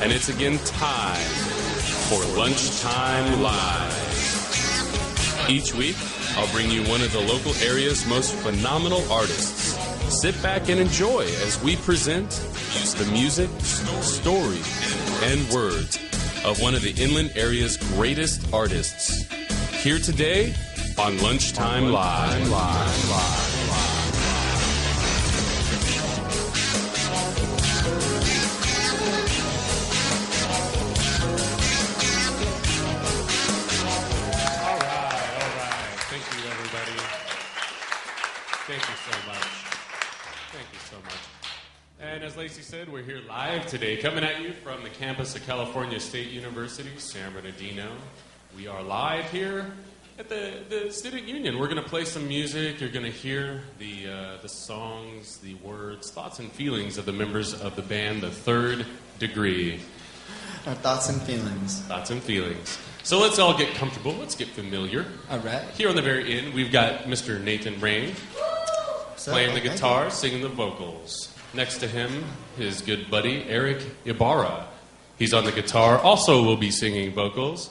And it's again time for Lunchtime Live. Each week, I'll bring you one of the local area's most phenomenal artists. Sit back and enjoy as we present the music, story, and words of one of the inland area's greatest artists. Here today on Lunchtime Live. And as Lacey said, we're here live today, coming at you from the campus of California State University, San Bernardino. We are live here at the Student Union. We're going to play some music. You're going to hear the songs, the words, thoughts and feelings of the members of the band, The Third Degree. Our thoughts and feelings. Thoughts and feelings. So let's all get comfortable. Let's get familiar. All right. Here on the very end, we've got Mr. Nathan Rain playing the guitar, singing the vocals. Next to him, his good buddy, Eric Ibarra. He's on the guitar, also will be singing vocals.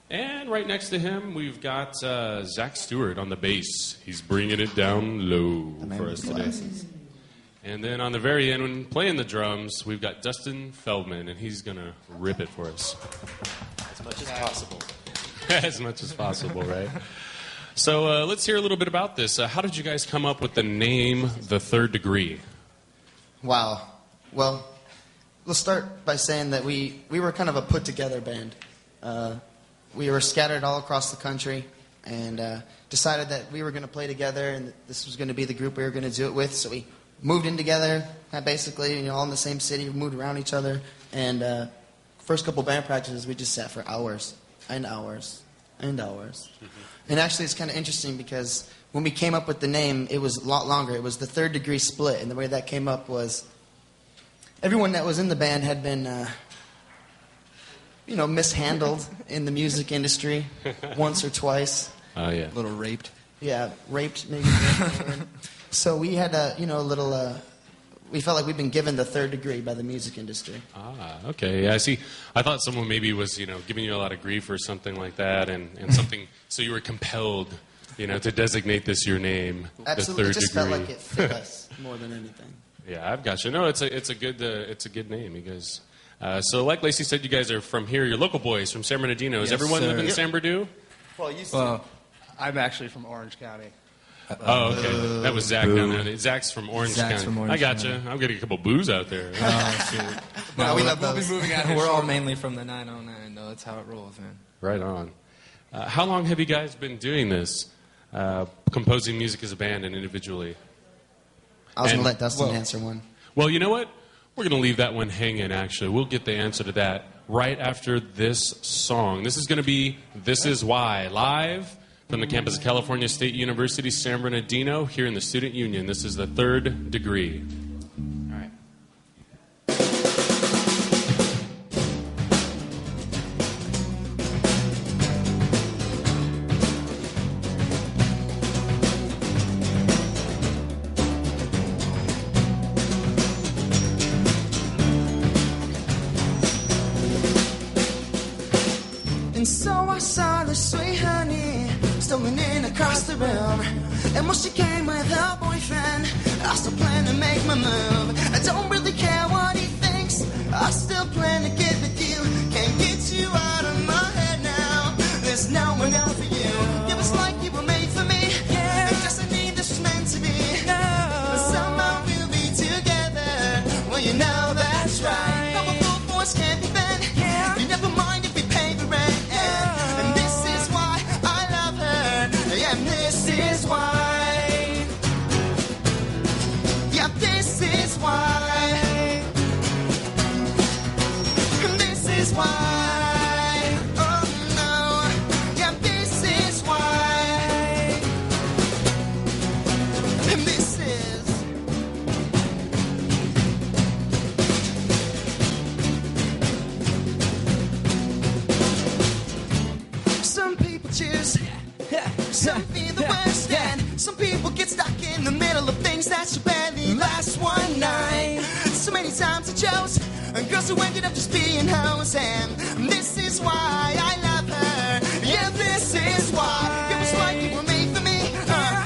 And right next to him, we've got Zach Stewart on the bass. He's bringing it down low for us today. And then on the very end, when playing the drums, we've got Dustin Feldman, and he's going to rip it for us. As much as possible. As much as possible, right? So let's hear a little bit about this. How did you guys come up with the name The Third Degree? Wow. Well, let's start by saying that we were kind of a put-together band. We were scattered all across the country and decided that we were going to play together and this was going to be the group we were going to do it with. So we moved in together, basically, all in the same city. We moved around each other. And first couple band practices, we just sat for hours and hours and hours. And actually, it's kind of interesting because when we came up with the name, it was a lot longer. It was the Third Degree Split. And the way that came up was everyone that was in the band had been, mishandled in the music industry once or twice. Oh, yeah. A little raped. Yeah, raped maybe. So we had a little... we felt like we'd been given the third degree by the music industry. Ah, okay. Yeah, I see. I thought someone maybe was, giving you a lot of grief or something like that, and something, so you were compelled, to designate this your name, Absolutely. The Third Degree. It just felt like it fit us more than anything. Yeah, I've got you. No, it's a good name, you guys. So like Lacey said, you guys are from here. You're local boys from San Bernardino. Does everyone live in San Bernardino? Well, I'm actually from Orange County. Oh, okay. That was Zach down there. Zach's from Orange County. From Orange I gotcha. I'm getting a couple booze out there. Oh, shoot. No, we love we'll those. be moving out here. We're all mainly from the 909, though. That's how it rolls, man. Right on. How long have you guys been doing this? Composing music as a band and individually? I was going to let Dustin answer one. Well, you know what? We're going to leave that one hanging, actually. We'll get the answer to that right after this song. This is going to be This Is Why, live from the campus of California State University, San Bernardino, here in the Student Union. This is The Third Degree. All right. And so I saw the sweet honey stumbling in across the room. And when she came with her boyfriend, I still plan to make my move. I don't really care what he thinks, I still plan to get with you. Can't get you out of my head now, there's no one else for you. It was like you were made for me, yeah. And just I need this was meant to be, no. But somehow we'll be together, well you know that's right. How a full force can't be bent, yeah. You never mind if we pay the rent, yeah. And this is why I love her, yeah, and this is why, yeah, this is why, and this is why, oh no, yeah, this is why, and this is. Some people choose, some feel the worst, and some people get stuck in the middle of things that should barely last one night. So many times I chose girls who ended up just being hoes. And this is why I love her. Yeah, this is why. It was like you were made for me.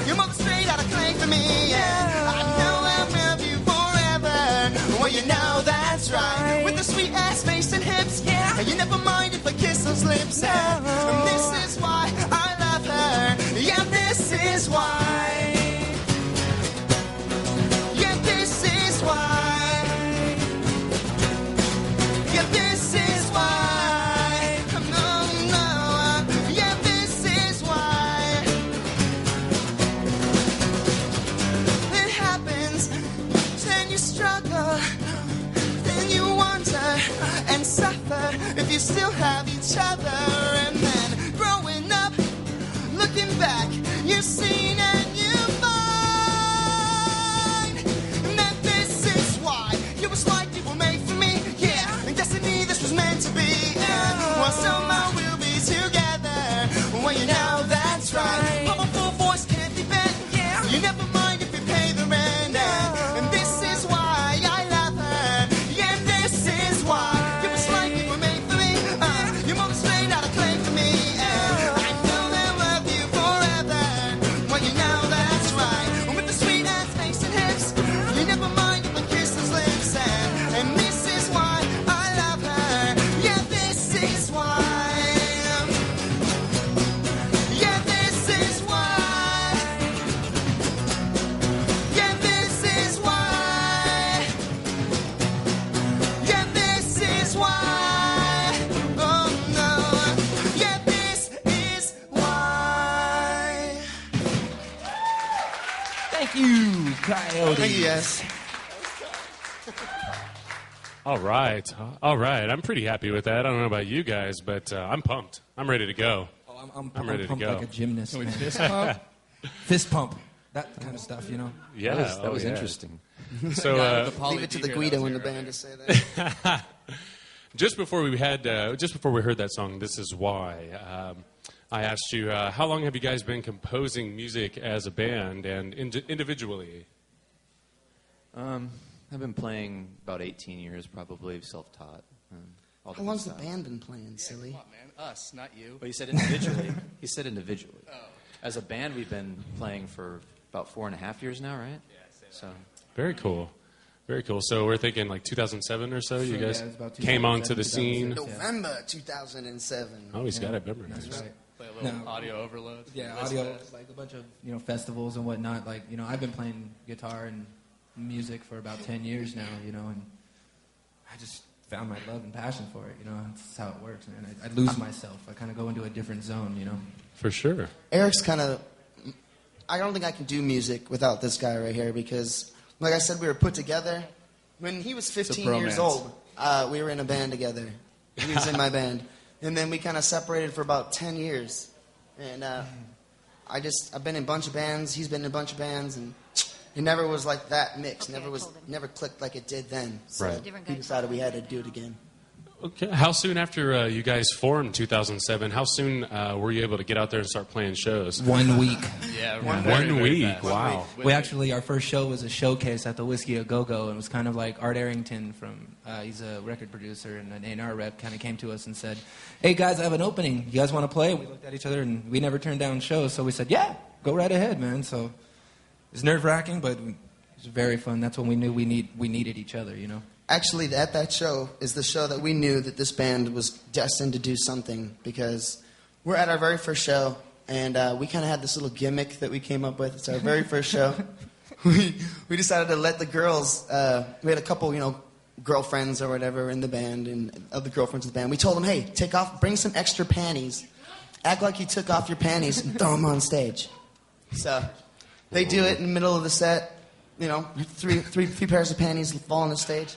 Your mother straight out of clay for me. Yeah, I know I'll love you forever. Well, you know that's right. With the sweet ass face and hips. Yeah, you never mind if I kiss those lips. And this is why I love her. Yeah, this is why. Yeah, this is why. Yeah, this is why. No, no. Yeah, this is why. It happens, then you struggle, then you wonder and suffer if you still have each other. And then growing up, looking back, you've seen and you find that this is why. It was like you were made for me, yeah. And destiny, this was meant to be. And well, somehow we'll be together. Well, you know that's right. But my full voice can't be bent, yeah. You never mind if you pay the rent. And this is why I love her. Yeah, this is why. It was like you were made for me. Your mother straight out of clay for me. I know I love you forever. Well, you know that's right. With the sweet ass face and hips, you never mind if I kiss those lips. And this is why I love her. Yeah, this is why. Yeah, this is why. Yeah, this is why. Yeah, this is why. Oh no. Yeah, this is why. Thank you, Coyote. Thank you, guys. All right. All right. I'm pretty happy with that. I don't know about you guys, but I'm pumped. I'm ready to go. Oh, I'm ready to pumped go. like a gymnast. Man. Fist pump? Fist pump. That kind of stuff, you know? Yeah. That was yeah. interesting. So, Leave it to the Guido in the band to say that. just before we heard that song, "This Is Why," I asked you, how long have you guys been composing music as a band and individually? I've been playing about 18 years, probably self-taught. All How long's the different band been playing, silly? Come on, man. Us, not you. But he said individually. He said individually. As a band, we've been playing for about 4.5 years now, right? Yeah. So Very cool. Very cool. So we're thinking like 2007 or so. You Yeah, guys it was about came onto the 2007, scene. 2006. November 2007. Oh, he's got it memorized. That's right. Play a little No. audio overload. Yeah, Listen audio, to this. like a bunch of, festivals and whatnot. Like, I've been playing guitar and music for about 10 years now, and I just found my love and passion for it, That's how it works, man. I lose myself. I kind of go into a different zone, For sure. Eric's kind of... I don't think I can do music without this guy right here because, like I said, we were put together. When he was 15 years bromance. old, we were in a band together. He was in my band. And then we kind of separated for about 10 years. And I've been in a bunch of bands. He's been in a bunch of bands. And it never was like that mix. Okay, Never clicked like it did then. So Right. Different we guy. decided we had to do it again. Okay. How soon after you guys formed in 2007, how soon were you able to get out there and start playing shows? 1 week. Yeah, One very, very week. fast. Wow. We actually, our first show was a showcase at the Whiskey A Go-Go, and it was kind of like Art Arrington from, he's a record producer and an A&R rep, kind of came to us and said, "Hey guys, I have an opening. You guys want to play?" And we looked at each other, and we never turned down shows, so we said, "Yeah, go right ahead, man." So it's nerve-wracking, but it was very fun. That's when we knew we needed each other, Actually, at that show is the show that we knew that this band was destined to do something because we're at our very first show, and we kind of had this little gimmick that we came up with. It's our very first show. We decided to let the girls, we had a couple, girlfriends or whatever in the band and other girlfriends in the band. We told them, hey, bring some extra panties. Act like you took off your panties and throw them on stage. So they do it in the middle of the set. Three pairs of panties fall on the stage.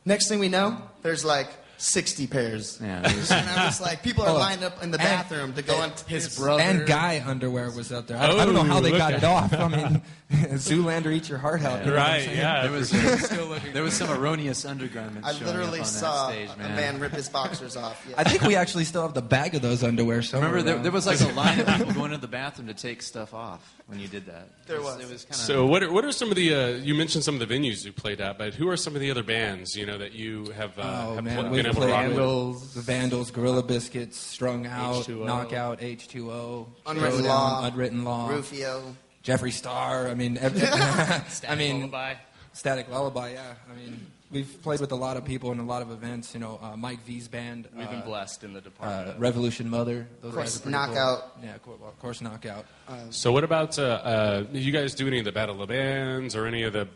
Next thing we know, there's like 60 pairs. Yeah, And I was like, people are lined up in the bathroom to go into his brother. And guy underwear was up there. I don't know how they got it off. I mean, Zoolander eat your heart out. Right, yeah. There was some erroneous undergarments. I showing literally up on saw that stage, a man rip his boxers off. Yeah. I think we actually still have the bag of those underwear somewhere. Remember, there was like a line of people going to the bathroom to take stuff off when you did that. There was. It was kind of. So what are some of the? You mentioned some of the venues you played at, but who are some of the other bands that you have? Oh man, been we've able to played rock with? the Vandals, Gorilla Biscuits, Strung Out, H2O. Knockout, H2O, Unwritten Throwdown, Law, Unwritten Law, Rufio. Jeffree Star. I mean, Lullaby. Static Lullaby. Yeah, I mean, we've played with a lot of people in a lot of events. Mike V's band. We've been blessed in the department. Revolution Mother. Those Of course, guys are pretty Knockout. Cool. Yeah, of course, Knockout. So what about you guys do any of the Battle of Bands or any of the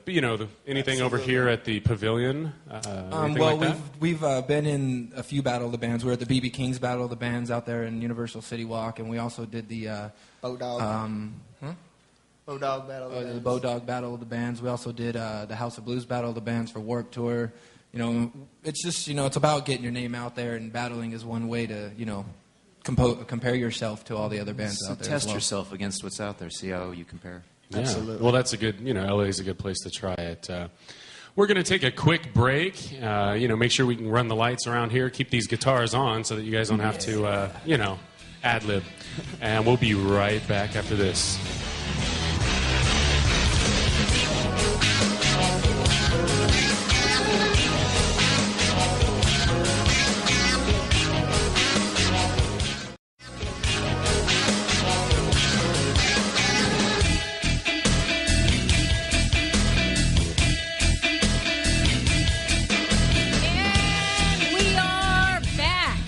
anything over here at the Pavilion? Anything Well, like that? we've been in a few Battle of the Bands. We were at the BB King's Battle of the Bands out there in Universal City Walk, and we also did the Bodog. Bodog Battle. of the the Bands. Bodog Battle of the Bands. We also did the House of Blues Battle of the Bands for Warped Tour. It's just it's about getting your name out there, and battling is one way to compare yourself to all the other bands So out there. test as well. yourself against what's out there. See how you compare. Yeah. Absolutely. Well, that's a good. LA is a good place to try it. We're going to take a quick break. Make sure we can run the lights around here. Keep these guitars on so that you guys don't have to, ad lib. And we'll be right back after this. And we are back,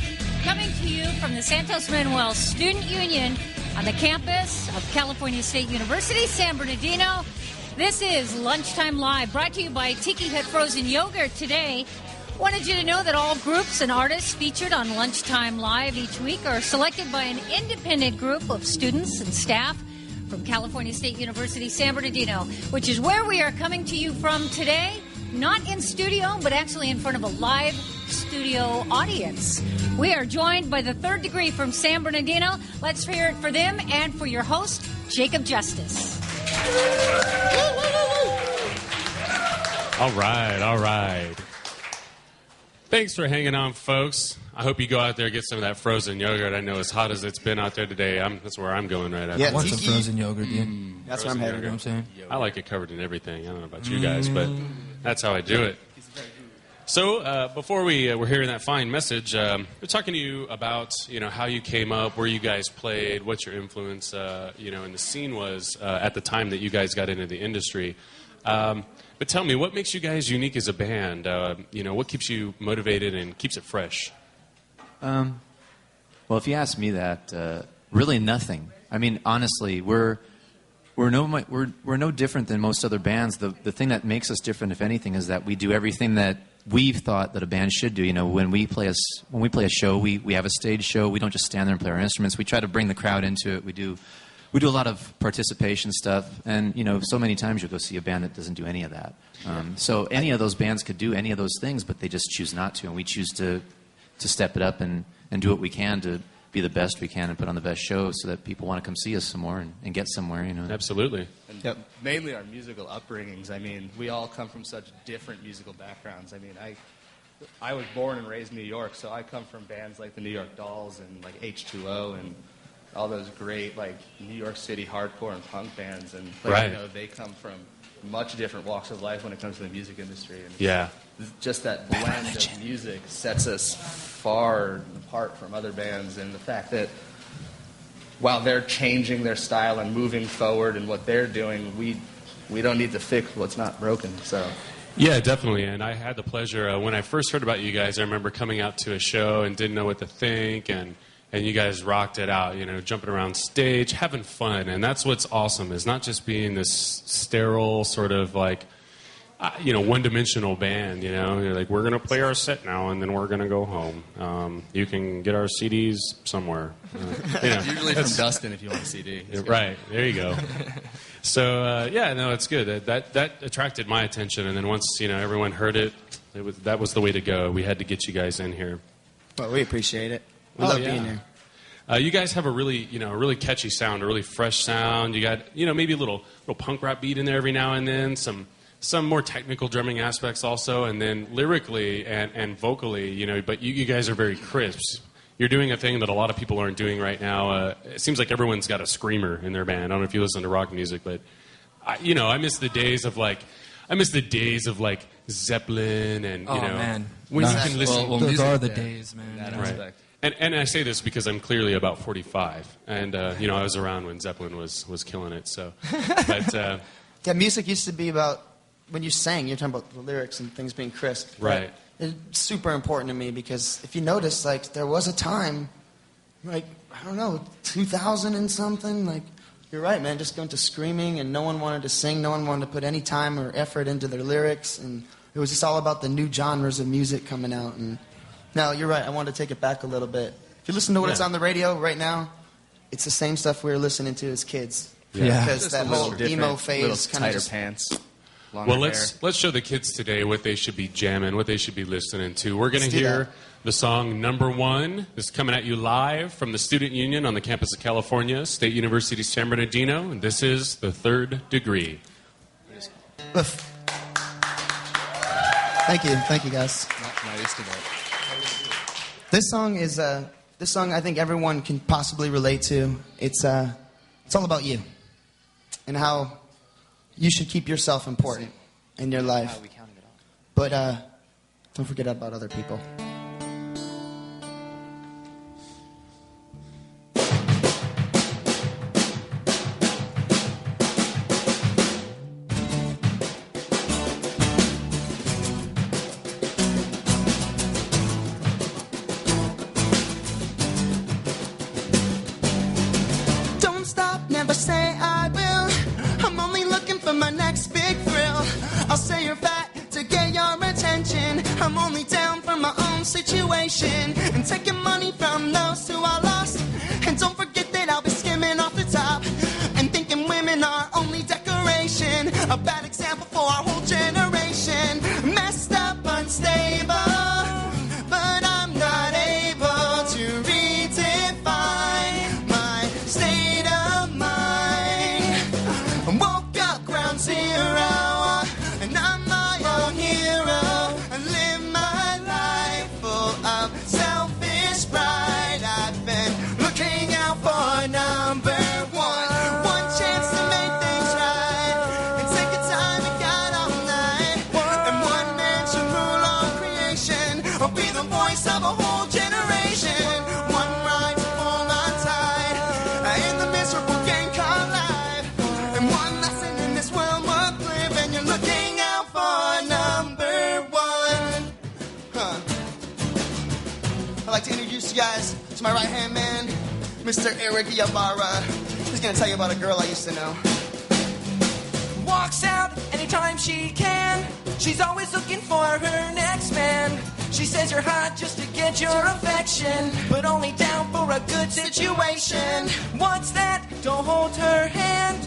coming to you from the Santos Manuel Student Union on the campus of California State University, San Bernardino. This is Lunchtime Live, brought to you by Tiki Hut Frozen Yogurt today. Wanted you to know that all groups and artists featured on Lunchtime Live each week are selected by an independent group of students and staff from California State University, San Bernardino, which is where we are coming to you from today. Not in studio, but actually in front of a live studio audience. We are joined by the Third Degree from San Bernardino. Let's hear it for them and for your host, Jacob Justus. All right. Thanks for hanging on, folks. I hope you go out there and get some of that frozen yogurt. I know as hot as it's been out there today, that's where I'm going right after. Yeah, I want some Tiki. frozen yogurt, yeah. That's where I'm headed. You know what I'm saying? I like it covered in everything. I don't know about you guys, but that's how I do it. So before we're hearing that fine message, we're talking to you about how you came up, where you guys played, what your influence in the scene was at the time that you guys got into the industry. But tell me, what makes you guys unique as a band? What keeps you motivated and keeps it fresh? Well, if you ask me that, really nothing. I mean, honestly, we're no different than most other bands. The thing that makes us different, if anything, is that we do everything that we've thought that a band should do. When we play a show, we have a stage show. We don't just stand there and play our instruments. We try to bring the crowd into it. We do a lot of participation stuff, and so many times you'll go see a band that doesn't do any of that. So any of those bands could do any of those things, but they just choose not to, and we choose to step it up and do what we can to be the best we can and put on the best show so that people want to come see us some more and get somewhere. Absolutely. And mainly our musical upbringings. I mean, we all come from such different musical backgrounds. I mean, I was born and raised in New York, so I come from bands like the New York Dolls and like H2O and all those great like New York City hardcore and punk bands, and Right. they come from much different walks of life when it comes to the music industry. And Yeah. just that blend of music sets us far apart from other bands, and the fact that while they're changing their style and moving forward and what they're doing, we don't need to fix what's not broken. So Yeah, definitely. And I had the pleasure, when I first heard about you guys, I remember coming out to a show and didn't know what to think, and you guys rocked it out, jumping around stage, having fun. And that's what's awesome, is not just being this sterile sort of like, one-dimensional band, You're like, we're going to play our set now, and then we're going to go home. You can get our CDs somewhere. usually from Dustin if you want a CD. Right, there you go. So, it's good. That attracted my attention, and then once, everyone heard it, That was the way to go. We had to get you guys in here. Well, we appreciate it. We love being here. You guys have a really catchy sound, a really fresh sound. You got, maybe a little punk rock beat in there every now and then, some more technical drumming aspects also, and then lyrically and vocally, but you guys are very crisp. You're doing a thing that a lot of people aren't doing right now. It seems like everyone's got a screamer in their band. I don't know if you listen to rock music, but I miss the days of like Zeppelin and man. When you can listen. Those are the days, man. That Right. aspect. And I say this because I'm clearly about 45, and I was around when Zeppelin was killing it. So, but Yeah, music used to be about, when you sang, you're talking about the lyrics and things being crisp. Right. It's super important to me because if you notice, like, there was a time, like, I don't know, 2000 and something, like, you're right, man, just going to screaming and no one wanted to sing, no one wanted to put any time or effort into their lyrics, and it was just all about the new genres of music coming out. And now, you're right, I wanted to take it back a little bit. If you listen to what's on the radio right now, it's the same stuff we were listening to as kids. Yeah. Because Just that a little whole different, emo phase little kind of tighter just... pants. well, Longer hair. let's show the kids today what they should be jamming, what they should be listening to. We're going to Let's do hear that. the song Number One. This is coming at you live from the Student Union on the campus of California State University, San Bernardino, and this is The Third Degree. Thank you guys. Not used to that. This song is this song I think everyone can possibly relate to. It's all about you and how you should keep yourself important in your life. But don't forget about other people. Don't stop, never say I will. I'm only looking for my next big thrill. I'll say you're fat to get your attention. I'm only down for my own situation and taking money from those who are lost. And don't forget that I'll be skimming off the top and thinking women are only decoration. A bad example for our whole generation. Messed up, unstable, but I'm not able to redefine my state of mind. Woke up ground zero, and I'm my own hero. I live my life full of selfish pride. I've been looking out for number one. One chance to make things right, and take a time and got all night. And one man should rule all creation, or be the voice of a whole generation. One ride to hold on tight in the miserable game called life. And one lesson in this world worth living. You're looking out for number one. I'd like to introduce you guys to my right-hand man, Mr. Eric Yabara. He's going to tell you about a girl I used to know. Walks out anytime she can. She's always looking for her next man. She says you're hot just to get your affection, but only down for a good situation. What's that? Don't hold her hand.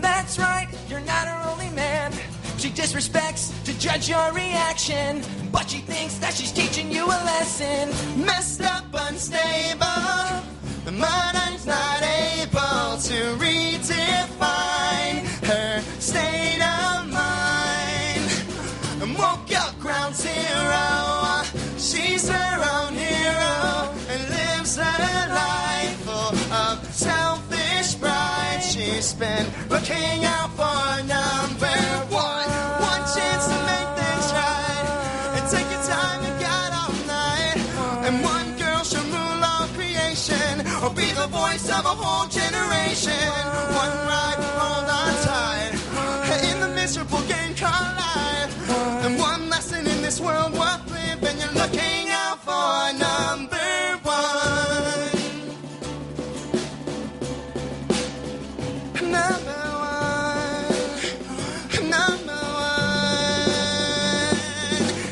That's right, you're not her only man. She disrespects to judge your reaction, but she thinks that she's teaching you a lesson. Messed up, unstable, but I'm not able to redefine her state of mind. Woke up ground zero, she's her own hero, and lives her life full of selfish pride. She's been looking out for number one. One chance to make things right, and take your time and got all night. And one girl should rule all creation, or be the voice of a whole generation. One ride, hold on tight in the miserable game called life. And one lesson in this world worth living. You're looking out for number one. Number one. Number one.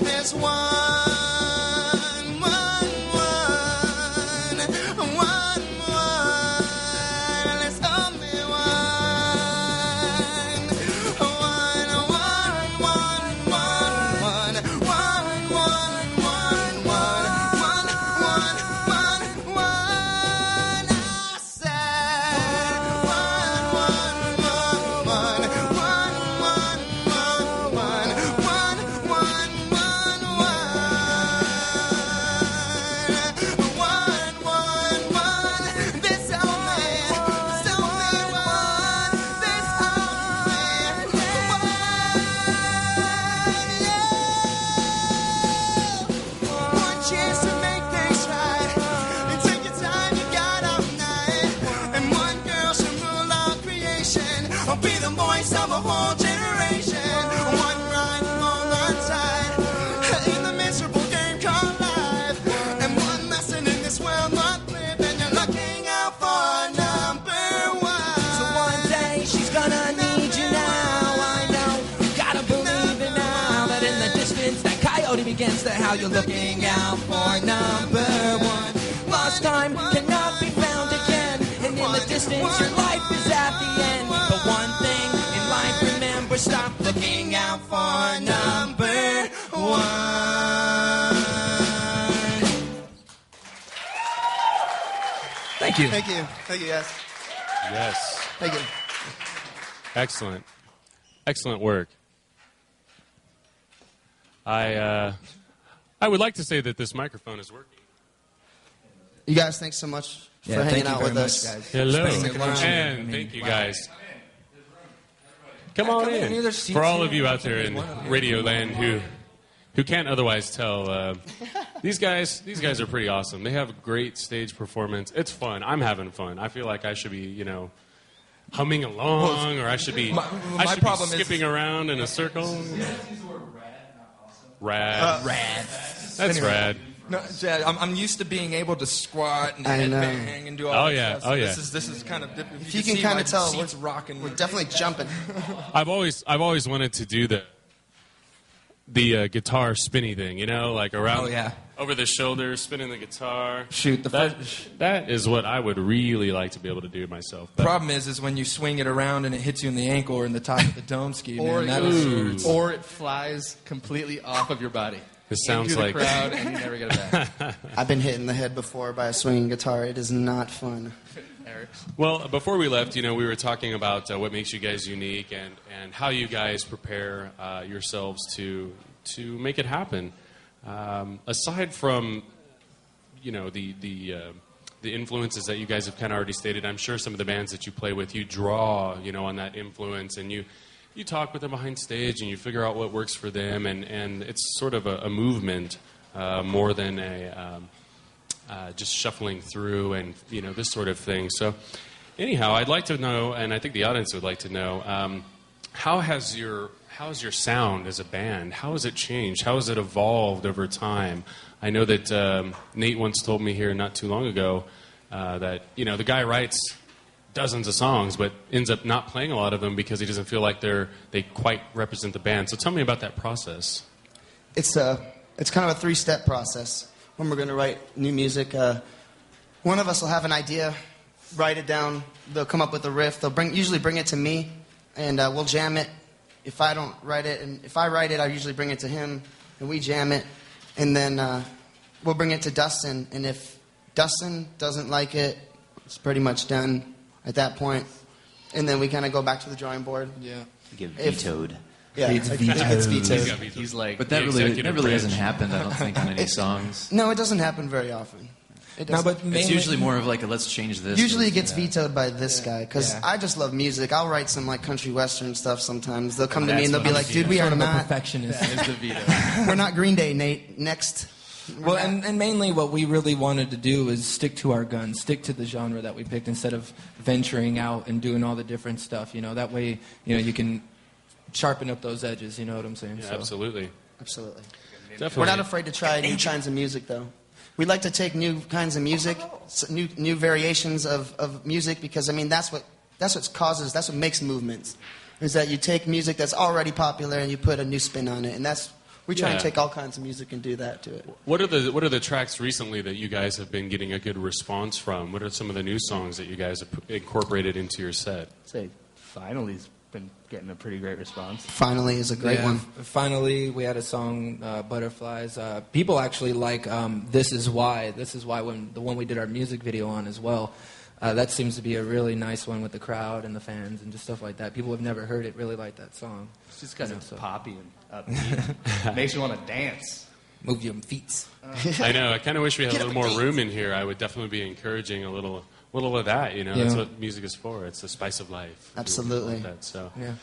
There's one. There's only one. evidence that how you're looking out for number one. Lost time cannot be found again, and in the distance your life is at the end. But one thing in life, remember, stop looking out for number one. Thank you. Thank you. Thank you, guys. Yes. Thank you. Excellent. Excellent work. I would like to say that this microphone is working. You guys, thanks so much for hanging out with us. guys. Hello. Spending lunch. And thank you guys. Come on come in. in. There's seats For all of here. you out there in Radio Land who can't otherwise tell, these guys are pretty awesome. They have a great stage performance. It's fun. I'm having fun. I feel like I should be, humming along, or I should be, problem is- skipping around in a circle. Rad. Rad. That's rad. No, Jed, I'm used to being able to squat and I know. headbang and do all Oh, that yeah. stuff. So Oh, yeah. This is kind of different. If you can kind of tell, seat's rocking. we're definitely jumping. I've always wanted to do the guitar spinny thing, like around Oh, yeah. over the shoulder, spinning the guitar. Shoot, That is what I would really like to be able to do myself. But problem is when you swing it around and it hits you in the ankle or in the top of the dome ski, Or, man, that you- is or it flies completely off of your body. it sounds into like the crowd, and you never get it back. I've been hit in the head before by a swinging guitar. It is not fun. Eric. Well, before we left, we were talking about what makes you guys unique and how you guys prepare yourselves to make it happen. Aside from the influences that you guys have kind of already stated, I'm sure some of the bands that you play with, you draw on that influence, and you talk with them behind stage and you figure out what works for them, and it's sort of a movement more than a just shuffling through and this sort of thing. So anyhow, I'd like to know, and I think the audience would like to know, how has your sound as a band, how has it changed? How has it evolved over time? I know that Nate once told me here not too long ago that the guy writes dozens of songs but ends up not playing a lot of them because he doesn't feel like they quite represent the band. So tell me about that process. It's kind of a 3-step process. When we're going to write new music, one of us will have an idea, write it down. They'll come up with a riff. They'll usually bring it to me, and we'll jam it. If I don't write it, and if I write it, I usually bring it to him, and we jam it, and then we'll bring it to Dustin. And if Dustin doesn't like it, it's pretty much done at that point. And then we kind of go back to the drawing board. yeah. Get vetoed. Yeah, It's it vetoed. gets vetoed. He's got vetoed. He's like, But that The really executive hasn't branch. happened, I don't think, on any songs. No, it doesn't happen very often. It No, doesn't. but mainly, It's usually more of like a let's change this. Usually it or- gets vetoed by this guy, because Yeah. I just love music. I'll write some country western stuff sometimes. They'll come to me That's and they'll be what like, I'm dude, we are sort of a not, perfectionist. is the veto. we're not Green Day, Nate. Next. Well, and mainly what we really wanted to do is stick to our guns, stick to the genre that we picked instead of venturing out and doing all the different stuff. That way, you can sharpen up those edges. You know what I'm saying? Yeah, absolutely. Absolutely. Definitely. We're not afraid to try new kinds of music, though. We like to take new kinds of music, new variations of music, because that's what makes movements. Is that you take music that's already popular and you put a new spin on it, and we try and Yeah. take all kinds of music and do that to it. What are the tracks recently that you guys have been getting a good response from? What are some of the new songs that you guys have incorporated into your set? Say, finally's been getting a pretty great response. Finally is a great Yeah, one. Finally, we had a song, Butterflies. People actually like This Is Why. This Is Why, when the one we did our music video on as well. That seems to be a really nice one with the crowd and the fans and just stuff like that. People who have never heard it really like that song. It's just kind of So- poppy and upbeat. Makes you want to dance. Move your feet. I know. I kind of wish we had a Get little up more and room in here. I would definitely be encouraging a little of that. That's Yeah. what music is for. It's the spice of life. Absolutely. Like that, so. Yeah.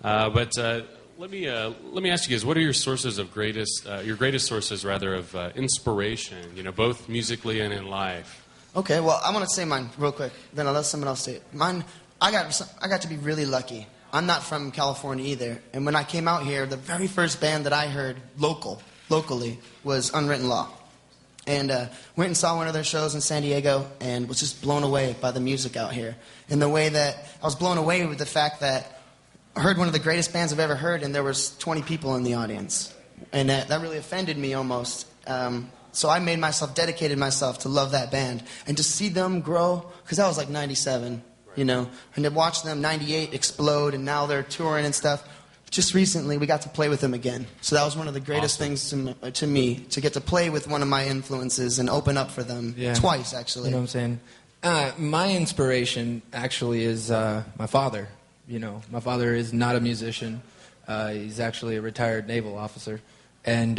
But let me ask you guys: what are your sources of your greatest sources rather of inspiration? Both musically and in life. Okay, well, I want to say mine real quick. Then I'll let someone else say it. Mine, I got to be really lucky. I'm not from California either. And when I came out here, the very first band that I heard locally was Unwritten Law. And went and saw one of their shows in San Diego and was just blown away by the music out here. And the way that I was blown away with the fact that I heard one of the greatest bands I've ever heard, and there was 20 people in the audience. and that really offended me almost. So I dedicated myself to love that band, and to see them grow, because that was like 97, you know, and to watch them 98 explode, and now they're touring and stuff. Just recently, we got to play with them again. So that was one of the greatest things to me, to get to play with one of my influences and open up for them twice, actually. You know what I'm saying? My inspiration actually is my father. You know, my father is not a musician. He's actually a retired naval officer, and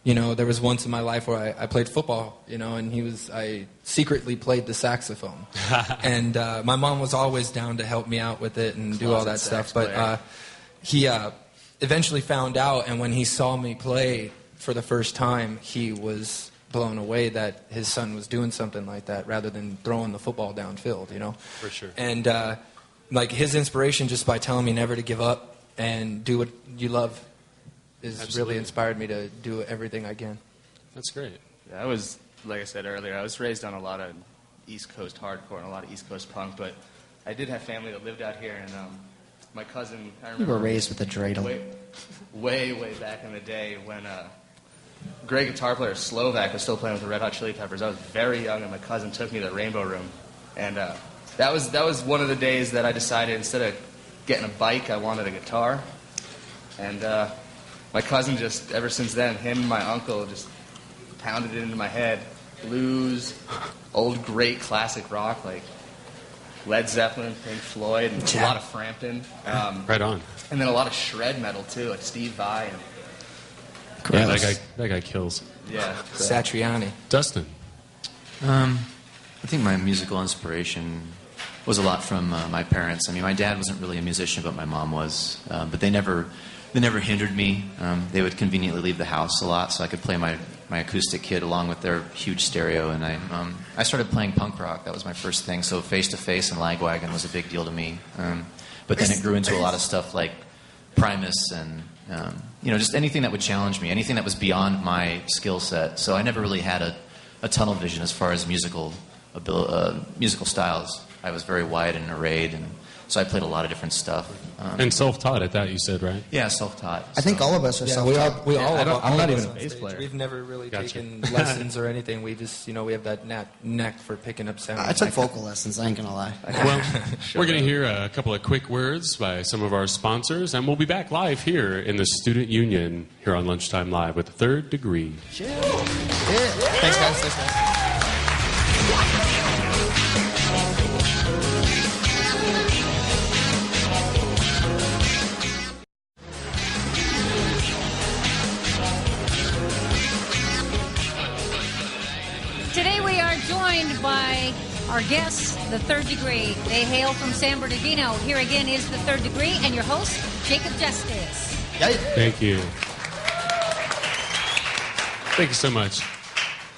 you know, there was once in my life where I played football, you know, and I secretly played the saxophone. And my mom was always down to help me out with it and do all that stuff. But he eventually found out, and when he saw me play for the first time, he was blown away that his son was doing something like that rather than throwing the football downfield, you know. For sure. And like his inspiration just by telling me never to give up and do what you love is really inspired me to do everything I can. That's great. Yeah, I was, like I said earlier, I was raised on a lot of East Coast hardcore and a lot of East Coast punk, but I did have family that lived out here, and my cousin, I remember... You were raised with a dreidel. Way back in the day when great guitar player Slovak was still playing with the Red Hot Chili Peppers. I was very young, and my cousin took me to the Rainbow Room, and that was one of the days that I decided instead of getting a bike, I wanted a guitar, and... my cousin just, ever since then, him and my uncle just pounded it into my head. Blues, old great classic rock like Led Zeppelin, Pink Floyd, and a lot of Frampton. Right on. And then a lot of shred metal, too, like Steve Vai. Yeah, that guy kills. Yeah. Satriani. Dustin. I think my musical inspiration was a lot from my parents. I mean, my dad wasn't really a musician, but my mom was. But they never hindered me. They would conveniently leave the house a lot, so I could play my acoustic kit along with their huge stereo. And I started playing punk rock. That was my first thing. So Face to Face and Lagwagon was a big deal to me. But then it grew into a lot of stuff like Primus and you know, just anything that would challenge me, anything that was beyond my skill set. So I never really had a tunnel vision as far as musical styles. I was very wide and arrayed, and so I played a lot of different stuff. And self-taught at that, you said, right? Yeah, self-taught. I think all of us are self-taught. I'm not even a bass player. We've never really taken lessons or anything. We just, you know, we have that knack for picking up sound. I took vocal lessons, I ain't gonna lie. Well, we're going to hear a couple of quick words by some of our sponsors, and we'll be back live here in the Student Union here on Lunchtime Live with Third Degree. Yeah. Thanks, guys. Today we are joined by our guests, the Third Degree. They hail from San Bernardino. Here again is the Third Degree and your host, Jacob Justus. Thank you. Thank you so much.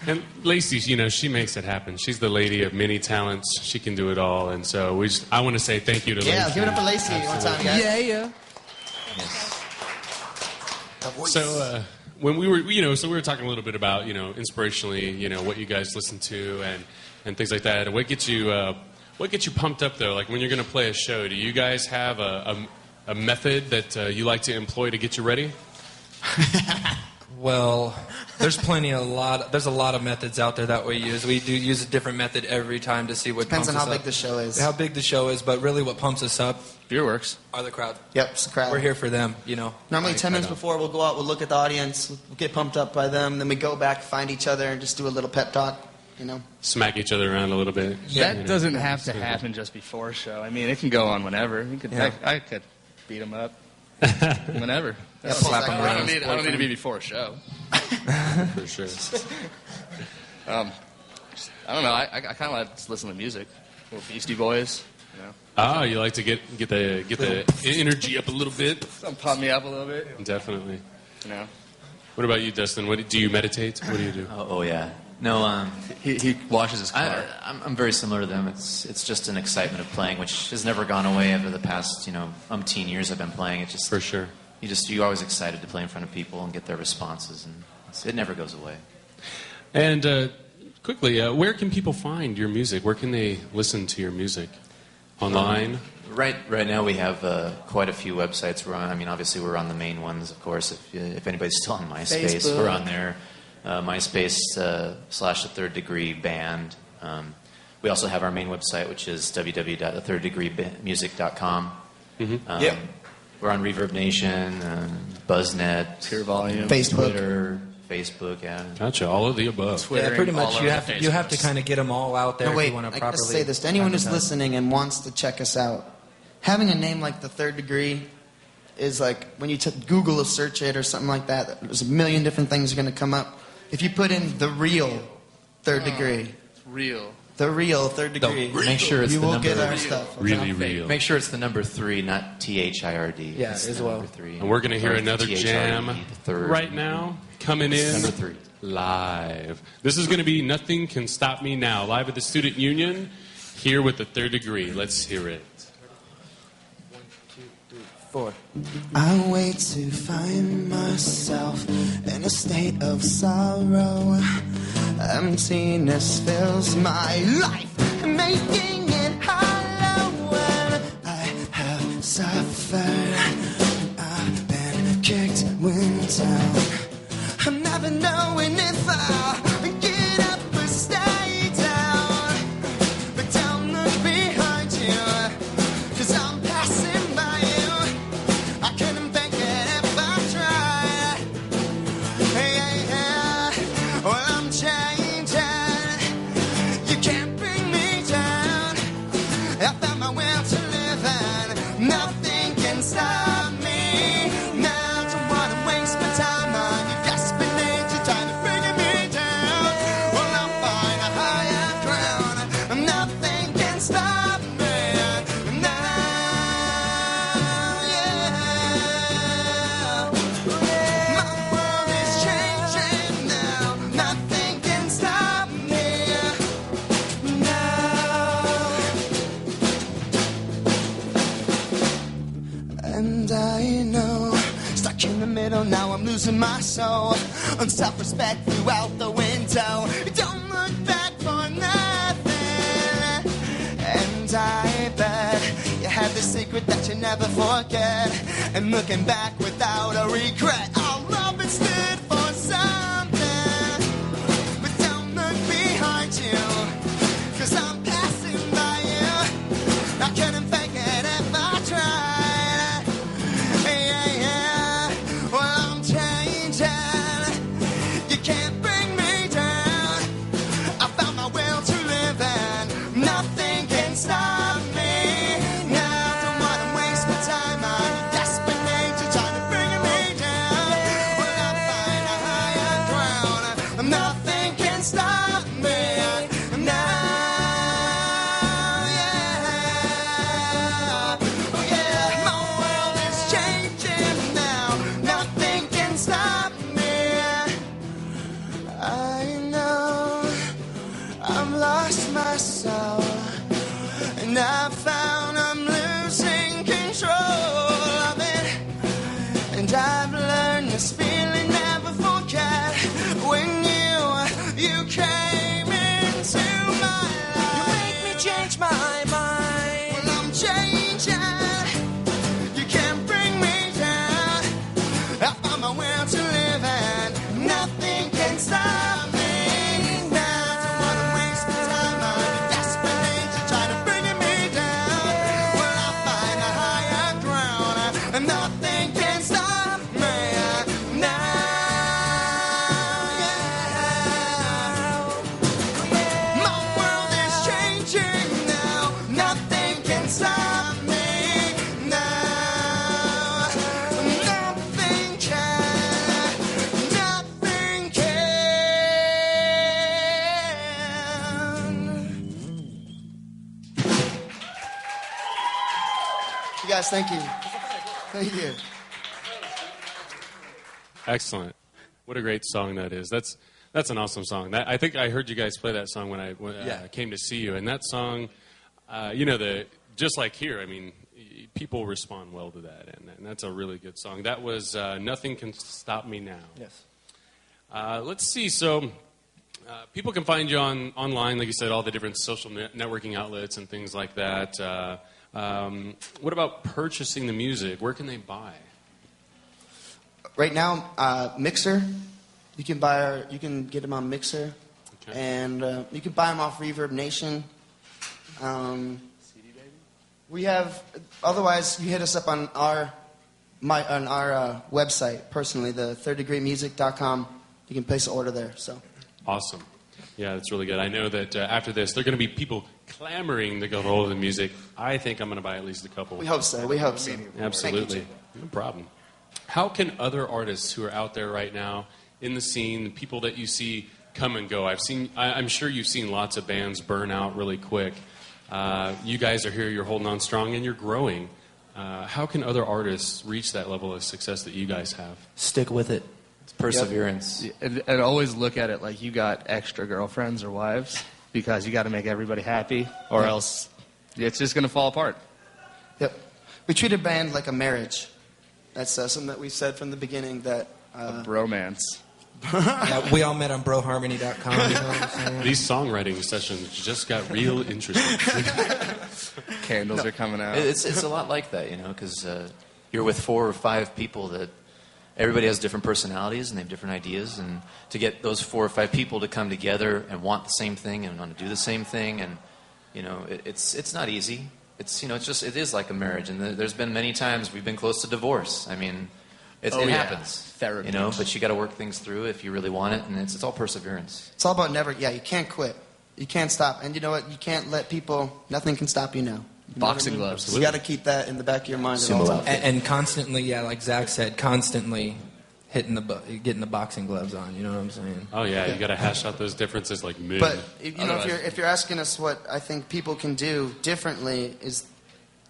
And Lacey, you know, she makes it happen. She's the lady of many talents. She can do it all. And so I want to say thank you to Lacey. Yeah, give it up for Lacey one time, guys. Yeah. Yes. So when we were talking a little bit about, you know, inspirationally, you know, what you guys listen to and things like that. What gets you pumped up though? Like when you're going to play a show, do you guys have a method that you like to employ to get you ready? Well, there's a lot of methods out there that we use. We do use a different method every time to see what Depends on pumps us how up. big the show is. How big the show is, but really what pumps us up Beerworks. are the crowd. Yep, it's the crowd. We're here for them, you know. Normally 10 minutes before, we'll go out, we'll look at the audience, we'll get pumped up by them, then we go back, find each other, and just do a little pep talk, you know. Smack each other around a little bit. That doesn't have to happen just before a show. I mean, it can go on whenever. I could beat them up whenever. Yeah, slap them I around. don't need to be before a show. For sure. I don't know. I kind of like to listen to music. Little Beastie Boys. You know. Ah, you like to get the energy up a little bit. Pump me up a little bit. Definitely. You know. What about you, Dustin? Do you meditate? What do you do? Oh yeah. No, He washes his car. I'm very similar to them. It's just an excitement of playing, which has never gone away over the past, you know, umpteen years I've been playing. It's just For sure. You're always excited to play in front of people and get their responses, and it never goes away. And quickly, where can people find your music? Where can they listen to your music? Online? Right now we have quite a few websites we're on. I mean, obviously we're on the main ones, of course. If anybody's still on MySpace, Facebook. we're on there. MySpace / The Third Degree Band. We also have our main website, which is www.thethirdDegreemusic.com. Yep. We're on Reverb Nation, BuzzNet, Pure Volume, Facebook. Twitter, Facebook, yeah. Gotcha. All of the above. Yeah, pretty much. all You over have the to, you have to Facebooks. kind of get them all out there No, if wait, you want to I properly. gotta say this. To anyone who's advertise. listening and wants to check us out, having a name like The Third Degree is like when you Google or search it or something like that, there's a million different things are going to come up. If you put in the real Third Degree, Real. the real Third Degree, Make sure it's you the will number. get our stuff. okay? Really real. Make sure it's the number 3, not THIRD. Yeah, It's as the well. number 3. And we're going to hear Or another THRD, jam the third. right now, coming in Number 3. live. This is going to be Nothing Can Stop Me Now, live at the Student Union, here with the Third Degree. Let's hear it. 4. I wait to find myself in a state of sorrow. Emptiness fills my life, making it hollow. When I have suffered, I've been kicked when down. I'm never knowing if I'll get up or stay down. But don't look behind you, 'cause I'm passing by you. I couldn't make it if I tried. Yeah. Well, I'm changing. You can't bring me down. I found my will to live and nothing can stop me. Now don't wanna waste my time on your desperate nature trying to bring me down. Well, I'll find a higher ground. Nothing can stop me now. Yeah. My world is changing now. Nothing can stop me now. And I know, stuck in the middle, now I'm losing my soul. On self-respect throughout the window. Don't look back for nothing. And I bet you have the secret that you never forget. And looking back without a regret, all love it stood for something. But don't look behind you, 'cause I'm passing by you. I couldn't fake it if I tried. Yeah. Well, I'm changing. You can't bring me down. I found my will to live and nothing can stop me. Now don't wanna waste my time on your desperate nature trying to bring me down. Well, I'll find a higher ground. Nothing can stop me now. Yeah. My world is changing now. Nothing can stop me. I know I've lost myself, and I found I'm losing control of it. And I've learned this feeling never forget. When you came into my life, you make me change my mind. Well, I'm changing. You can't bring me down. I found my will to live and nothing can stop me. Now don't wanna waste my time on your desperate nature trying to bring me down. Well, I'll find a higher ground and nothing can stop me now. My world is changing now. Nothing can stop me now. Nothing can. Nothing can. You guys, thank you. Thank you. Excellent. What a great song that is. That's an awesome song. I think I heard you guys play that song when I came to see you. And that song, just like here, I mean, people respond well to that. And that's a really good song. That was Nothing Can Stop Me Now. Yes. Let's see. So people can find you online, like you said, all the different social networking outlets and things like that. What about purchasing the music? Where can they buy? Right now, Mixer. You can get them on Mixer, and you can buy them off Reverb Nation. We have. Otherwise, you hit us up on our website personally, the thirdDegreeMusic.com. You can place an order there. So awesome. Yeah, that's really good. I know that after this, there are going to be people clamoring to get hold of the music. I think I'm going to buy at least a couple. We hope so. We hope so. Absolutely. No problem. How can other artists who are out there right now in the scene, the people that you see come and go? I'm sure you've seen lots of bands burn out really quick. You guys are here. You're holding on strong, and you're growing. How can other artists reach that level of success that you guys have? Stick with it. Perseverance. And always look at it like you got extra girlfriends or wives, because you got to make everybody happy, or else it's just going to fall apart. Yep. We treat a band like a marriage. That's something that we said from the beginning. That a bromance. Yeah, we all met on broharmony.com. You know what I'm saying? These songwriting sessions just got real interesting. Candles are coming out. It's a lot like that, because you're with 4 or 5 people that everybody has different personalities and they have different ideas, and to get those 4 or 5 people to come together and want the same thing and want to do the same thing, and it's not easy. It is like a marriage, and there's been many times we've been close to divorce. I mean, it happens. Therapy. But you got to work things through if you really want it, and it's all perseverance. It's all about you can't quit. You can't stop. And you know what? You can't let nothing can stop you now. Boxing gloves. You got to keep that in the back of your mind at all times. And constantly, like Zach said, constantly getting the boxing gloves on. You know what I'm saying? Oh yeah, you got to hash out those differences like men. But if you're asking us what I think people can do differently, is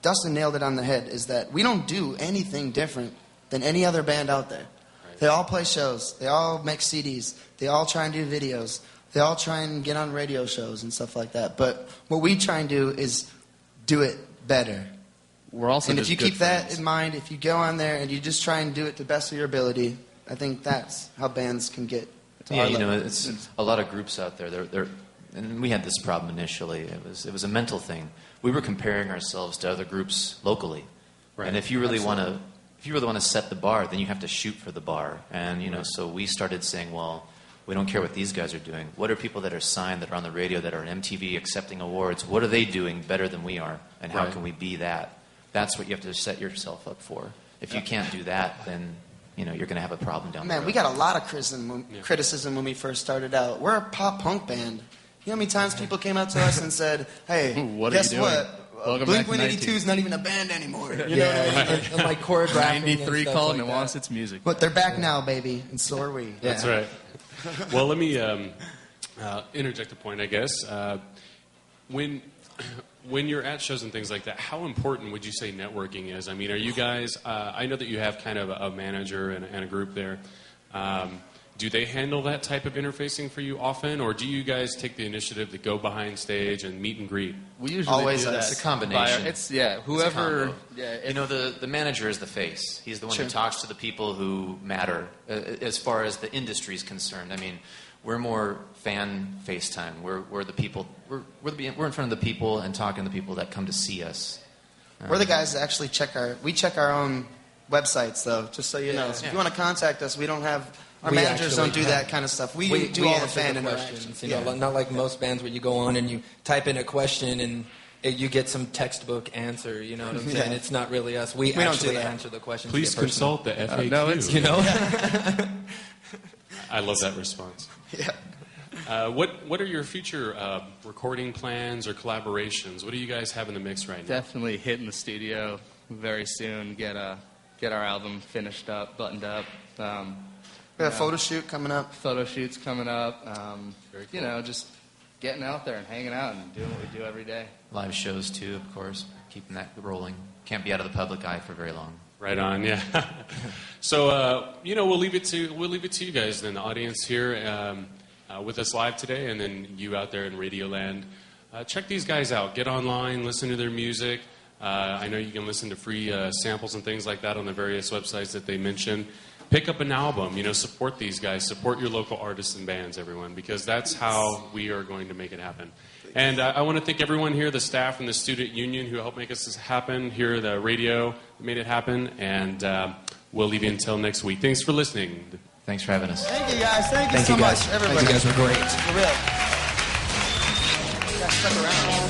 Dustin nailed it on the head. Is that we don't do anything different than any other band out there. Right. They all play shows. They all make CDs. They all try and do videos. They all try and get on radio shows and stuff like that. But what we try and do is do it better. We're also, and if you keep that in mind, if you go on there and you just try and do it to the best of your ability, I think that's how bands can get to our level. It's a lot of groups out there. And we had this problem initially. It was a mental thing. We were comparing ourselves to other groups locally, right. And if you really want to set the bar, then you have to shoot for the bar. And so we started saying, well, we don't care what these guys are doing. What are people that are signed, that are on the radio, that are on MTV accepting awards? What are they doing better than we are? And how can we be that? That's what you have to set yourself up for. If you can't do that, then you're going to have a problem down the road. Man, we got a lot of criticism when we first started out. We're a pop punk band. You know how many times people came up to us and said, "Hey, guess what? Blink-182 is not even a band anymore." And like choreographing. 93 called and it wants its music. But they're back now, baby, and so are we. Yeah. That's right. Well, let me interject a point, I guess. When you're at shows and things like that, how important would you say networking is? I mean, are you guys, I know that you have kind of a manager and a group there. Do they handle that type of interfacing for you often, or do you guys take the initiative to go behind stage and meet and greet? We usually always do that. It's a combination. Whoever. The manager is the face. He's the one who talks to the people who matter as far as the industry is concerned. I mean, we're more fan FaceTime. We're the people. We're in front of the people and talking to the people that come to see us. We're the guys that actually check our own websites, though. Just so you know, so if you want to contact us, we don't have. Our managers don't do that kind of stuff. We do all the fan interactions. Not like most bands where you go on and you type in a question and you get some textbook answer. You know what I'm saying? It's not really us. We actually answer the questions. Please consult the FAQ. I love that response. Yeah. What are your future recording plans or collaborations? What do you guys have in the mix right now? Definitely hitting the studio very soon. Get our album finished up, buttoned up. We have a photo shoot coming up. Photo shoots coming up. Very cool. Just getting out there and hanging out and doing what we do every day. Live shows too, of course, keeping that rolling. Can't be out of the public eye for very long. Right on, yeah. So we'll leave it to you guys then, the audience here with us live today, and then you out there in Radioland. Check these guys out. Get online, listen to their music. I know you can listen to free samples and things like that on the various websites that they mentioned. pick up an album. Support these guys. Support your local artists and bands, everyone, because that's how we are going to make it happen. And I want to thank everyone here, the staff and the student union who helped make this happen. Here, the radio made it happen. And we'll leave you until next week. Thanks for listening. Thanks for having us. Thank you, guys. Thank you so much, everybody. You guys were great. For real. You guys stuck around.